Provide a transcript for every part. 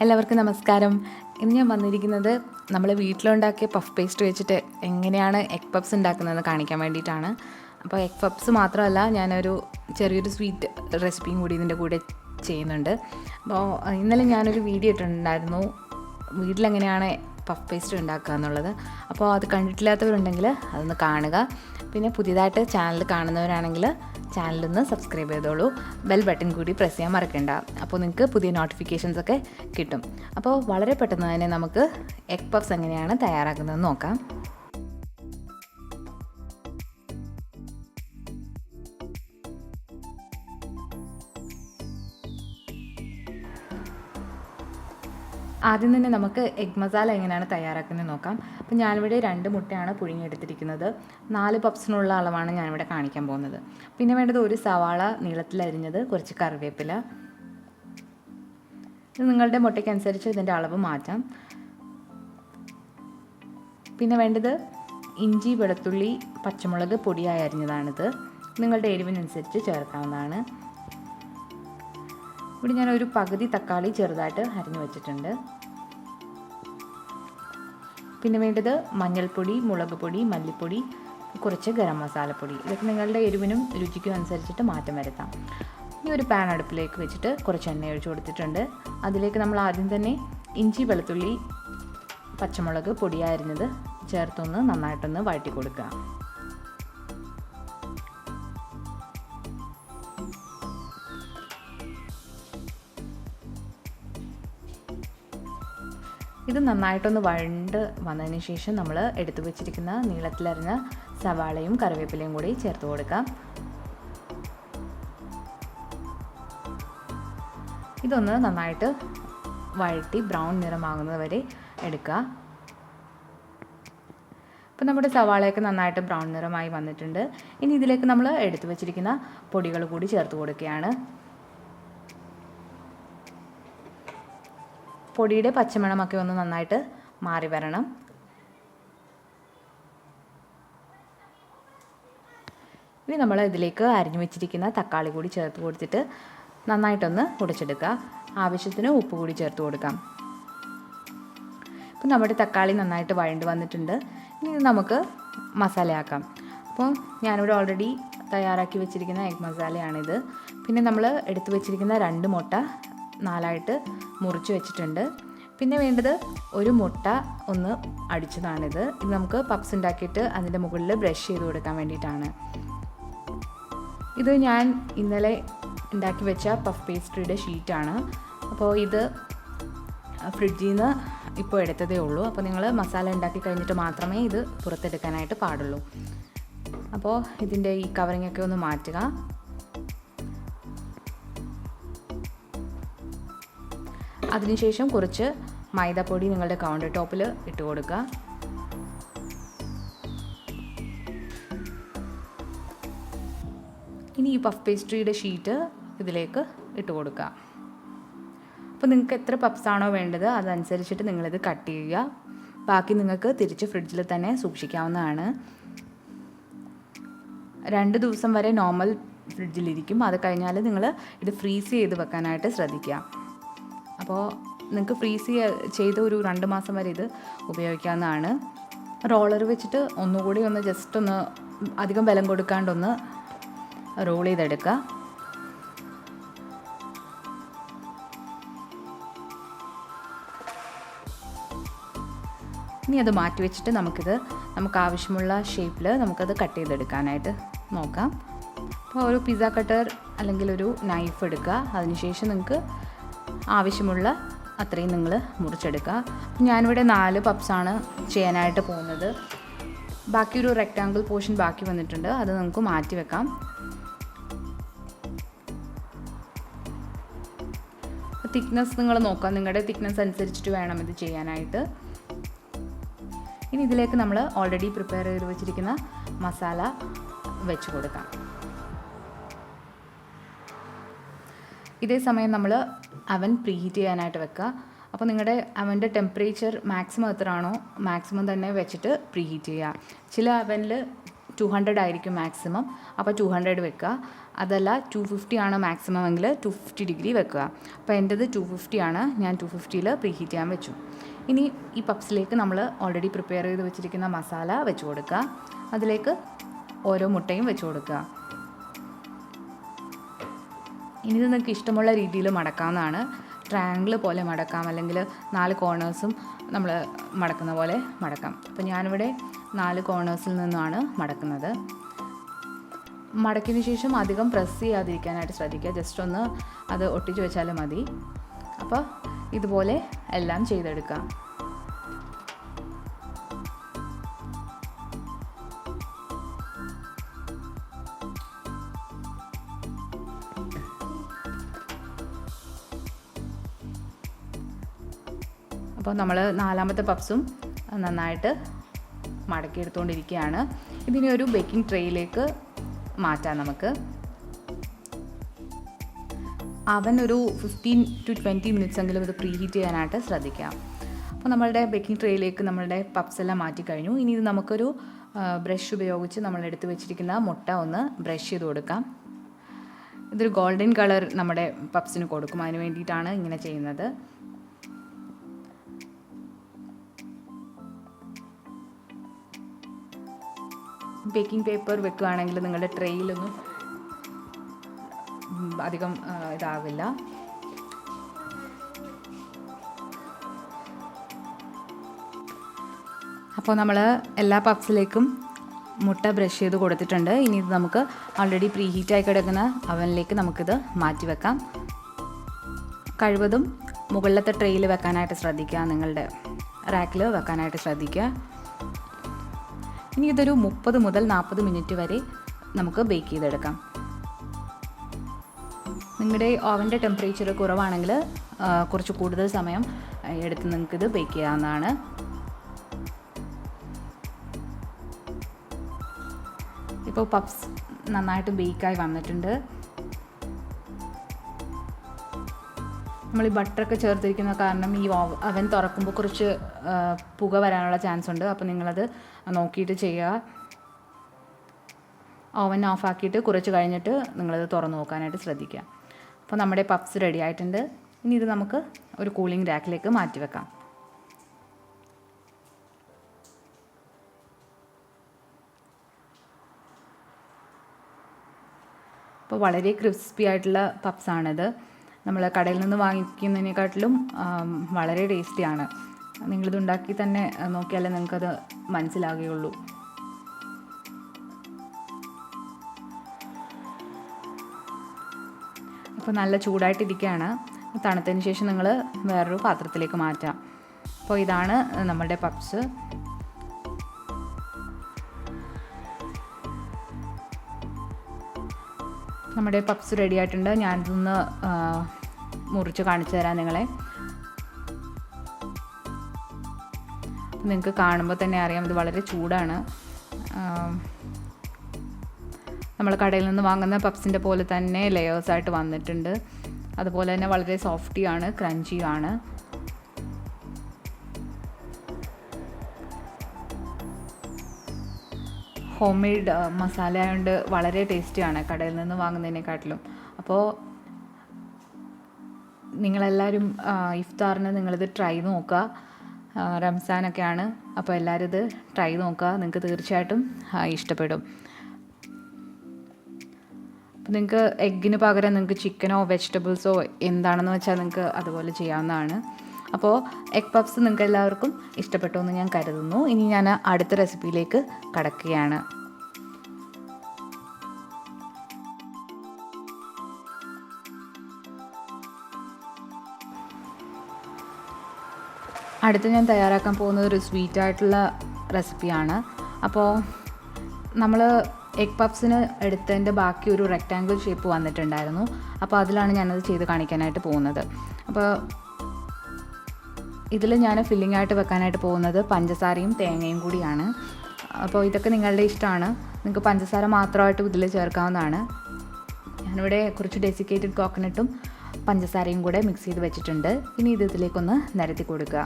എല്ലാവർക്കും നമസ്കാരം. ഇന്ന് ഞാൻ വന്നിരിക്കുന്നത് നമ്മൾ വീട്ടിലുണ്ടാക്കിയ പഫ് പേസ്ട്രി വെച്ചിട്ട് എങ്ങനെയാണ് എഗ് പപ്സ് ഉണ്ടാക്കുന്നതെന്ന് കാണിക്കാൻ വേണ്ടിയിട്ടാണ്. അപ്പോൾ എഗ് പപ്സ് മാത്രമല്ല, ഞാനൊരു ചെറിയൊരു സ്വീറ്റ് റെസിപ്പിയും കൂടി ഇതിൻ്റെ കൂടെ ചെയ്യുന്നുണ്ട്. അപ്പോൾ ഇന്നലെ ഞാനൊരു വീഡിയോ ഇട്ടിട്ടുണ്ടായിരുന്നു വീട്ടിലെങ്ങനെയാണ് പഫ് പേസ്ട്രി ഉണ്ടാക്കുക എന്നുള്ളത്. അപ്പോൾ അത് കണ്ടിട്ടില്ലാത്തവരുണ്ടെങ്കിൽ അതൊന്ന് കാണുക. പിന്നെ പുതിയതായിട്ട് ചാനൽ കാണുന്നവരാണെങ്കിൽ ചാനലൊന്ന് സബ്സ്ക്രൈബ് ചെയ്തോളൂ. ബെൽ ബട്ടൺ കൂടി പ്രസ് ചെയ്യാൻ മറക്കണ്ട. അപ്പോൾ നിങ്ങൾക്ക് പുതിയ നോട്ടിഫിക്കേഷൻസ് ഒക്കെ കിട്ടും. അപ്പോൾ വളരെ പെട്ടെന്ന് തന്നെ നമുക്ക് എഗ് പഫ്സ് എങ്ങനെയാണ് തയ്യാറാക്കുന്നതെന്ന് നോക്കാം. ആദ്യം തന്നെ നമുക്ക് എഗ് മസാല എങ്ങനെയാണ് തയ്യാറാക്കുന്നത് നോക്കാം. അപ്പോൾ ഞാനിവിടെ 2 മുട്ടയാണ് പുഴുങ്ങിയെടുത്തിരിക്കുന്നത്. 4 പപ്സിനുള്ള അളവാണ് ഞാനിവിടെ കാണിക്കാൻ പോകുന്നത്. പിന്നെ വേണ്ടത് ഒരു സവാള നീളത്തിലരിഞ്ഞത്, കുറച്ച് കറിവേപ്പില. ഇത് നിങ്ങളുടെ മുട്ടയ്ക്കനുസരിച്ച് ഇതിൻ്റെ അളവ് മാറ്റാം. പിന്നെ വേണ്ടത് ഇഞ്ചി, വെളുത്തുള്ളി, പച്ചമുളക് പൊടിയായി അരിഞ്ഞതാണിത്. നിങ്ങളുടെ എരിവിനനുസരിച്ച് ചേർക്കാവുന്നതാണ്. ഇവിടെ ഞാനൊരു പകുതി തക്കാളി ചെറുതായിട്ട് അരിഞ്ഞു വെച്ചിട്ടുണ്ട്. പിന്നെ വേണ്ടത് മഞ്ഞൾപ്പൊടി, മുളക് പൊടി, മല്ലിപ്പൊടി, കുറച്ച് ഗരം മസാലപ്പൊടി. ഇതൊക്കെ നിങ്ങളുടെ എരിവിനും രുചിക്കും അനുസരിച്ചിട്ട് മാറ്റം വരുത്താം. ഈ ഒരു പാൻ അടുപ്പിലേക്ക് വെച്ചിട്ട് കുറച്ച് എണ്ണ ഒഴിച്ച് കൊടുത്തിട്ടുണ്ട്. അതിലേക്ക് നമ്മൾ ആദ്യം തന്നെ ഇഞ്ചി, വെളുത്തുള്ളി, പച്ചമുളക് പൊടിയായിരുന്നത് ചേർത്തൊന്ന് നന്നായിട്ടൊന്ന് വഴറ്റി കൊടുക്കുക. ഇത് നന്നായിട്ടൊന്ന് വഴണ്ട് വന്നതിന് ശേഷം നമ്മൾ എടുത്തു വെച്ചിരിക്കുന്ന നീളത്തിലരിഞ്ഞ സവാളയും കറിവേപ്പിലയും കൂടി ചേർത്ത് കൊടുക്കാം. ഇതൊന്ന് നന്നായിട്ട് വഴറ്റി ബ്രൗൺ നിറമാകുന്നത് വരെ എടുക്കുക. അപ്പോൾ നമ്മുടെ സവാളയൊക്കെ നന്നായിട്ട് ബ്രൗൺ നിറമായി വന്നിട്ടുണ്ട്. ഇനി ഇതിലേക്ക് നമ്മൾ എടുത്തു വെച്ചിരിക്കുന്ന പൊടികൾ കൂടി ചേർത്ത് കൊടുക്കുകയാണ്. പൊടിയുടെ പച്ചമണമൊക്കെ ഒന്ന് നന്നായിട്ട് മാറി വരണം. ഇനി നമ്മൾ ഇതിലേക്ക് അരിഞ്ഞു വെച്ചിരിക്കുന്ന തക്കാളി കൂടി ചേർത്ത് കൊടുത്തിട്ട് നന്നായിട്ടൊന്ന് ഉടച്ചെടുക്കുക. ആവശ്യത്തിന് ഉപ്പ് കൂടി ചേർത്ത് കൊടുക്കാം. ഇപ്പം നമ്മുടെ തക്കാളി നന്നായിട്ട് വഴണ്ട് വന്നിട്ടുണ്ട്. ഇനി നമുക്ക് മസാലയാക്കാം. അപ്പോൾ ഞാനിവിടെ ഓൾറെഡി തയ്യാറാക്കി വെച്ചിരിക്കുന്ന എഗ് മസാലയാണിത്. പിന്നെ നമ്മൾ എടുത്തു വെച്ചിരിക്കുന്ന 2 മുട്ട 4ആയിട്ട് മുറിച്ച് വെച്ചിട്ടുണ്ട്. പിന്നെ വേണ്ടത് ഒരു മുട്ട ഒന്ന് അടിച്ചതാണിത്. ഇത് നമുക്ക് പപ്സ് ഉണ്ടാക്കിയിട്ട് അതിൻ്റെ മുകളിൽ ബ്രഷ് ചെയ്ത് കൊടുക്കാൻ വേണ്ടിയിട്ടാണ്. ഇത് ഞാൻ ഇന്നലെ ഉണ്ടാക്കി വെച്ച പഫ് പേസ്ട്രിയുടെ ഷീറ്റാണ്. അപ്പോൾ ഇത് ഫ്രിഡ്ജിൽ നിന്ന് ഇപ്പോൾ എടുത്തതേ ഉള്ളൂ. അപ്പോൾ നിങ്ങൾ മസാല ഉണ്ടാക്കി കഴിഞ്ഞിട്ട് മാത്രമേ ഇത് പുറത്തെടുക്കാനായിട്ട് പാടുള്ളൂ. അപ്പോൾ ഇതിൻ്റെ ഈ കവറിങ്ങൊക്കെ ഒന്ന് മാറ്റുക. അതിനുശേഷം കുറച്ച് മൈദാപ്പൊടി നിങ്ങളുടെ കൗണ്ടർ ടോപ്പിൽ ഇട്ട് കൊടുക്കുക. ഇനി ഈ പഫ് പേസ്ട്രിയുടെ ഷീറ്റ് ഇതിലേക്ക് ഇട്ട് കൊടുക്കുക. അപ്പോൾ നിങ്ങൾക്ക് എത്ര പപ്സ് ആണോ വേണ്ടത് അതനുസരിച്ചിട്ട് നിങ്ങളിത് കട്ട് ചെയ്യുക. ബാക്കി നിങ്ങൾക്ക് തിരിച്ച് ഫ്രിഡ്ജിൽ തന്നെ സൂക്ഷിക്കാവുന്നതാണ്. 2 ദിവസം വരെ നോർമൽ ഫ്രിഡ്ജിലിരിക്കും. അത് കഴിഞ്ഞാൽ നിങ്ങൾ ഇത് ഫ്രീസ് ചെയ്ത് വെക്കാനായിട്ട് ശ്രദ്ധിക്കുക. അപ്പോൾ നിങ്ങൾക്ക് ഫ്രീസ് ചെയ്ത് ഒരു 2 മാസം വരെ ഇത് ഉപയോഗിക്കാവുന്നതാണ്. റോളർ വെച്ചിട്ട് ഒന്നുകൂടി ഒന്ന് ജസ്റ്റ് ഒന്ന് അധികം ബലം കൊടുക്കാണ്ടൊന്ന് റോൾ ചെയ്തെടുക്കുക. ഇനി അത് മാറ്റി വെച്ചിട്ട് നമുക്ക് ആവശ്യമുള്ള ഷേപ്പിൽ നമുക്കത് കട്ട് ചെയ്തെടുക്കാനായിട്ട് നോക്കാം. അപ്പോൾ ഒരു പിസ്സ കട്ടർ അല്ലെങ്കിൽ ഒരു നൈഫ് എടുക്കുക. അതിനുശേഷം നിങ്ങൾക്ക് ആവശ്യമുള്ള അത്രയും നിങ്ങൾ മുറിച്ചെടുക്കുക. ഞാനിവിടെ 4 പപ്സാണ് ചെയ്യാനായിട്ട് പോകുന്നത്. ബാക്കി ഒരു റെക്റ്റാങ്കിൾ പോർഷൻ ബാക്കി വന്നിട്ടുണ്ട്. അത് നമുക്ക് മാറ്റി വെക്കാം. തിക്നെസ് നിങ്ങൾ നോക്കാം. നിങ്ങളുടെ തിക്നെസ് അനുസരിച്ചിട്ട് വേണം ഇത് ചെയ്യാനായിട്ട്. ഇനി ഇതിലേക്ക് നമ്മൾ ഓൾറെഡി പ്രിപ്പയർ ചെയ്ത് വെച്ചിരിക്കുന്ന മസാല വെച്ച് കൊടുക്കാം. ഇതേ സമയം നമ്മൾ അവൻ പ്രീഹീറ്റ് ചെയ്യാനായിട്ട് വെക്കുക. അപ്പോൾ നിങ്ങളുടെ അവൻ്റെ ടെമ്പറേച്ചർ മാക്സിമം എത്രയാണോ മാക്സിമം തന്നെ വെച്ചിട്ട് പ്രീഹീറ്റ് ചെയ്യുക. ചില അവനിൽ 200 ആയിരിക്കും മാക്സിമം. അപ്പോൾ 200 വെക്കുക. അതല്ല 250 ആണ് മാക്സിമം എങ്കിൽ 250 ഡിഗ്രി വെക്കുക. അപ്പോൾ എൻ്റെത് 250 ആണ്, ഞാൻ 250 പ്രീ ഹീറ്റ് ചെയ്യാൻ വെച്ചു. ഇനി ഈ പപ്സിലേക്ക് നമ്മൾ ഓൾറെഡി പ്രിപ്പയർ ചെയ്ത് വെച്ചിരിക്കുന്ന മസാല വെച്ച് കൊടുക്കുക. അതിലേക്ക് ഓരോ മുട്ടയും വെച്ച് കൊടുക്കുക. ഇനി ഇത് നിങ്ങൾക്ക് ഇഷ്ടമുള്ള രീതിയിൽ മടക്കാവുന്നതാണ്. ട്രയാങ്കിൾ പോലെ മടക്കാം, അല്ലെങ്കിൽ 4 കോർണേഴ്സും നമ്മൾ മടക്കുന്ന പോലെ മടക്കാം. അപ്പോൾ ഞാനിവിടെ 4 കോർണേഴ്സിൽ നിന്നാണ് മടക്കുന്നത്. മടക്കിയതിന് ശേഷം അധികം പ്രസ് ചെയ്യാതിരിക്കാനായിട്ട് ശ്രദ്ധിക്കുക. ജസ്റ്റ് ഒന്ന് അത് ഒട്ടിച്ച് വെച്ചാലും മതി. അപ്പോൾ ഇതുപോലെ എല്ലാം ചെയ്തെടുക്കാം. അപ്പോൾ നമ്മൾ 4ാമത്തെ പപ്സും നന്നായിട്ട് മടക്കിയെടുത്തുകൊണ്ടിരിക്കുകയാണ്. ഇതിനെ ഒരു ബേക്കിംഗ് ട്രേയിലേക്ക് മാറ്റാം നമുക്ക്. അവൻ ഒരു 15 to 20 മിനിറ്റ്സ് എങ്കിലും ഇത് പ്രീ ഹീറ്റ് ചെയ്യാനായിട്ട് ശ്രദ്ധിക്കാം. അപ്പോൾ നമ്മളുടെ ബേക്കിംഗ് ട്രേയിലേക്ക് നമ്മളുടെ പപ്സ് എല്ലാം മാറ്റി കഴിഞ്ഞു. ഇനി ഇത് നമുക്കൊരു ബ്രഷ് ഉപയോഗിച്ച് നമ്മൾ എടുത്ത് വെച്ചിരിക്കുന്ന മുട്ട ഒന്ന് ബ്രഷ് ചെയ്ത് കൊടുക്കാം. ഇതൊരു ഗോൾഡൻ കളർ നമ്മുടെ പപ്സിന് കൊടുക്കും, അതിന് വേണ്ടിയിട്ടാണ് ഇങ്ങനെ ചെയ്യുന്നത്. ബേക്കിംഗ് പേപ്പർ വെക്കുകയാണെങ്കിൽ നിങ്ങളുടെ ട്രേയിലൊന്നും അധികം ഇതാവില്ല. അപ്പോൾ നമ്മൾ എല്ലാ പപ്സിലേക്കും മുട്ട ബ്രഷ് ചെയ്ത് കൊടുത്തിട്ടുണ്ട്. ഇനി ഇത് നമുക്ക് ഓൾറെഡി പ്രീ ഹീറ്റായി കിടക്കുന്ന അവനിലേക്ക് നമുക്കിത് മാറ്റി വെക്കാം. കഴിവതും മുകളിലത്തെ ട്രേയിൽ വെക്കാനായിട്ട് ശ്രദ്ധിക്കുക, നിങ്ങളുടെ റാക്കിൽ വെക്കാനായിട്ട് ശ്രദ്ധിക്കുക. ഇനി ഇതൊരു 30 മുതൽ 40 മിനിറ്റ് വരെ നമുക്ക് ബേക്ക് ചെയ്തെടുക്കാം. നിങ്ങളുടെ ഓവൻ്റെ ടെമ്പറേച്ചർ കുറവാണെങ്കിൽ കുറച്ച് കൂടുതൽ സമയം എടുത്ത് നിങ്ങൾക്കിത് ബേക്ക് ചെയ്യാവുന്നതാണ്. ഇപ്പോൾ പപ്സ് നന്നായിട്ട് ബേക്കായി വന്നിട്ടുണ്ട്. നമ്മൾ ഈ ബട്ടറൊക്കെ ചേർത്തിരിക്കുന്ന കാരണം ഈ അവൻ തുറക്കുമ്പോൾ കുറച്ച് പുക വരാനുള്ള ചാൻസ് ഉണ്ട്. അപ്പോൾ നിങ്ങളത് നോക്കിയിട്ട് ചെയ്യുക. ഓവൻ ഓഫാക്കിയിട്ട് കുറച്ച് കഴിഞ്ഞിട്ട് നിങ്ങളത് തുറന്ന് നോക്കാനായിട്ട് ശ്രദ്ധിക്കുക. അപ്പോൾ നമ്മുടെ പപ്സ് റെഡി ആയിട്ടുണ്ട്. ഇനി ഇത് നമുക്ക് ഒരു കൂളിംഗ് റാക്കിലേക്ക് മാറ്റി വെക്കാം. അപ്പോൾ വളരെ ക്രിസ്പി ആയിട്ടുള്ള പപ്സാണിത്. നമ്മൾ കടയിൽ നിന്ന് വാങ്ങിക്കുന്നതിനെക്കാട്ടിലും വളരെ ടേസ്റ്റിയാണ്. നിങ്ങളിതുണ്ടാക്കി തന്നെ നോക്കിയാലേ നിങ്ങൾക്കത് മനസ്സിലാകുകയുള്ളൂ. അപ്പോൾ നല്ല ചൂടായിട്ടിരിക്കുകയാണ്. തണുത്തതിന് ശേഷം നിങ്ങൾ വേറൊരു പാത്രത്തിലേക്ക് മാറ്റാം. അപ്പോൾ ഇതാണ് നമ്മളുടെ പപ്സ്. നമ്മുടെ പപ്സ് റെഡി ആയിട്ടുണ്ട്. ഞാനിതൊന്ന് മുറിച്ച് കാണിച്ചു തരാം നിങ്ങളെ. നിങ്ങൾക്ക് കാണുമ്പോൾ തന്നെ അറിയാം ഇത് വളരെ ചൂടാണ്. നമ്മൾ കടയിൽ നിന്ന് വാങ്ങുന്ന പപ്സിൻ്റെ പോലെ തന്നെ ലെയേഴ്സായിട്ട് വന്നിട്ടുണ്ട്. അതുപോലെ തന്നെ വളരെ സോഫ്റ്റിയാണ്, ക്രഞ്ചിയാണ്. ഹോം മെയ്ഡ് മസാല ആയതുകൊണ്ട് വളരെ ടേസ്റ്റിയാണ് കടയിൽ നിന്ന് വാങ്ങുന്നതിനെക്കാട്ടിലും. അപ്പോൾ നിങ്ങളെല്ലാവരും ഇഫ്താറിന് നിങ്ങളിത് ട്രൈ നോക്കുക. റംസാനൊക്കെയാണ്, അപ്പോൾ എല്ലാവരും ഇത് ട്രൈ നോക്കുക. നിങ്ങൾക്ക് തീർച്ചയായിട്ടും ഇഷ്ടപ്പെടും. അപ്പോൾ നിങ്ങൾക്ക് എഗ്ഗിന് പകരം നിങ്ങൾക്ക് ചിക്കനോ വെജിറ്റബിൾസോ എന്താണെന്ന് വെച്ചാൽ നിങ്ങൾക്ക് അതുപോലെ ചെയ്യാവുന്നതാണ്. അപ്പോൾ എഗ് പപ്സ് നിങ്ങൾക്ക് എല്ലാവർക്കും ഇഷ്ടപ്പെട്ടു എന്ന് ഞാൻ കരുതുന്നു. ഇനി ഞാൻ അടുത്ത റെസിപ്പിയിലേക്ക് കടക്കുകയാണ്. അടുത്ത് ഞാൻ തയ്യാറാക്കാൻ പോകുന്നത് ഒരു സ്വീറ്റായിട്ടുള്ള റെസിപ്പിയാണ്. അപ്പോൾ നമ്മൾ എഗ് പപ്സിന് എടുത്തതിൻ്റെ ബാക്കി ഒരു റെക്റ്റാങ്കിൾ ഷേപ്പ് വന്നിട്ടുണ്ടായിരുന്നു. അപ്പോൾ അതിലാണ് ഞാനത് ചെയ്ത് കാണിക്കാനായിട്ട് പോകുന്നത്. അപ്പോൾ ഇതിൽ ഞാൻ ഫില്ലിംഗ് ആയിട്ട് വെക്കാനായിട്ട് പോകുന്നത് പഞ്ചസാരയും തേങ്ങയും കൂടിയാണ്. അപ്പോൾ ഇതൊക്കെ നിങ്ങളുടെ ഇഷ്ടമാണ്. നിങ്ങൾക്ക് പഞ്ചസാര മാത്രമായിട്ട് ഇതിൽ ചേർക്കാവുന്നതാണ്. ഞാനിവിടെ കുറച്ച് ഡെസിക്കേറ്റഡ് കോക്കനട്ടും പഞ്ചസാരയും കൂടെ മിക്സ് ചെയ്ത് വെച്ചിട്ടുണ്ട്. ഇനി ഇത് ഇതിലേക്കൊന്ന് നിരത്തി കൊടുക്കുക.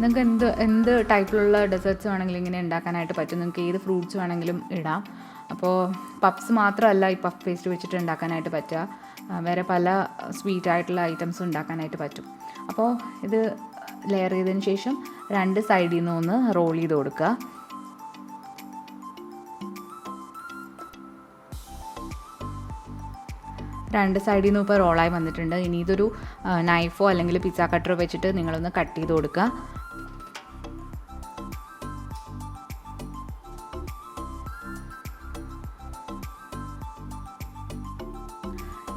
നിങ്ങൾക്ക് എന്ത് ടൈപ്പിലുള്ള ഡെസേർട്ട്സ് വേണമെങ്കിലും ഇങ്ങനെ ഉണ്ടാക്കാനായിട്ട് പറ്റും. നിങ്ങൾക്ക് ഏത് ഫ്രൂട്ട്സ് വേണമെങ്കിലും ഇടാം. അപ്പോൾ പഫ്സ് മാത്രമല്ല ഈ പഫ് പേസ്റ്റ് വെച്ചിട്ട് ഉണ്ടാക്കാനായിട്ട് പറ്റുക, വേറെ പല സ്വീറ്റ് ആയിട്ടുള്ള ഐറ്റംസും ഉണ്ടാക്കാനായിട്ട് പറ്റും. അപ്പോൾ ഇത് ലെയർ ചെയ്തതിന് ശേഷം 2 സൈഡിൽ നിന്ന് ഒന്ന് റോൾ ചെയ്ത് കൊടുക്കുക. രണ്ട് സൈഡിൽ നിന്ന് ഇപ്പോൾ റോളായി വന്നിട്ടുണ്ട്. ഇനി ഇതൊരു നൈഫോ അല്ലെങ്കിൽ പിസ്സ കട്ടറോ വെച്ചിട്ട് നിങ്ങളൊന്ന് കട്ട് ചെയ്ത് കൊടുക്കുക.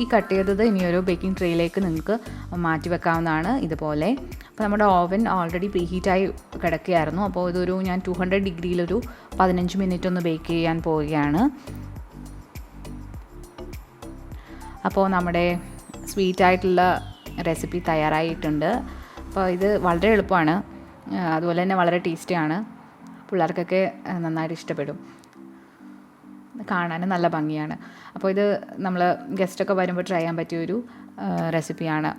ഈ കട്ട് ചെയ്തത് ഇനിയൊരു ബേക്കിംഗ് ട്രേയിലേക്ക് നിങ്ങൾക്ക് മാറ്റി വെക്കാവുന്നതാണ് ഇതുപോലെ. അപ്പോൾ നമ്മുടെ ഓവൻ ഓൾറെഡി പ്രീഹീറ്റായി കിടക്കുകയായിരുന്നു. അപ്പോൾ ഇതൊരു ഞാൻ 200 ഡിഗ്രിയിലൊരു 15 മിനിറ്റ് ഒന്ന് ബേക്ക് ചെയ്യാൻ പോവുകയാണ്. അപ്പോൾ നമ്മുടെ സ്വീറ്റായിട്ടുള്ള റെസിപ്പി തയ്യാറായിട്ടുണ്ട്. അപ്പോൾ ഇത് വളരെ എളുപ്പമാണ്, അതുപോലെ തന്നെ വളരെ ടേസ്റ്റിയാണ്. പിള്ളേർക്കൊക്കെ നന്നായിട്ട് ഇഷ്ടപ്പെടും, കാണാനും നല്ല ഭംഗിയാണ്. അപ്പോൾ ഇത് നമ്മൾ ഗസ്റ്റൊക്കെ വരുമ്പോൾ ട്രൈ ചെയ്യാൻ പറ്റിയൊരു റെസിപ്പിയാണ്.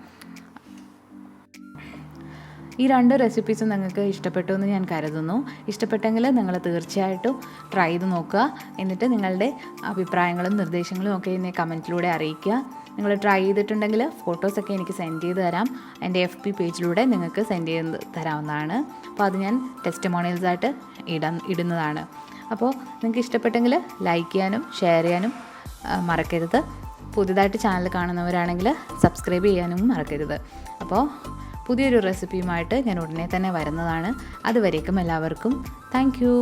ഈ 2 റെസിപ്പീസും നിങ്ങൾക്ക് ഇഷ്ടപ്പെട്ടു എന്ന് ഞാൻ കരുതുന്നു. ഇഷ്ടപ്പെട്ടെങ്കിൽ നിങ്ങൾ തീർച്ചയായിട്ടും ട്രൈ ചെയ്ത് നോക്കുക. എന്നിട്ട് നിങ്ങളുടെ അഭിപ്രായങ്ങളും നിർദ്ദേശങ്ങളും ഒക്കെ എന്നെ കമൻറ്റിലൂടെ അറിയിക്കുക. നിങ്ങൾ ട്രൈ ചെയ്തിട്ടുണ്ടെങ്കിൽ ഫോട്ടോസൊക്കെ എനിക്ക് സെൻഡ് ചെയ്ത് തരാം. എൻ്റെ FB പേജിലൂടെ നിങ്ങൾക്ക് സെൻഡ് ചെയ്ത് തരാവുന്നതാണ്. അപ്പോൾ അത് ഞാൻ ടെസ്റ്റിമോണിയൽസായിട്ട് ഇടുന്നതാണ്. അപ്പോൾ നിങ്ങൾക്ക് ഇഷ്ടപ്പെട്ടെങ്കിൽ ലൈക്ക് ചെയ്യാനും ഷെയർ ചെയ്യാനും മറക്കരുത്. പുതിയതായിട്ട് ചാനൽ കാണുന്നവരാണെങ്കിൽ സബ്സ്ക്രൈബ് ചെയ്യാനും മറക്കരുത്. അപ്പോൾ പുതിയൊരു റെസിപ്പിയുമായിട്ട് ഞാൻ ഉടനെ തന്നെ വരുന്നതാണ്. അതുവരേക്കും എല്ലാവർക്കും താങ്ക് യു.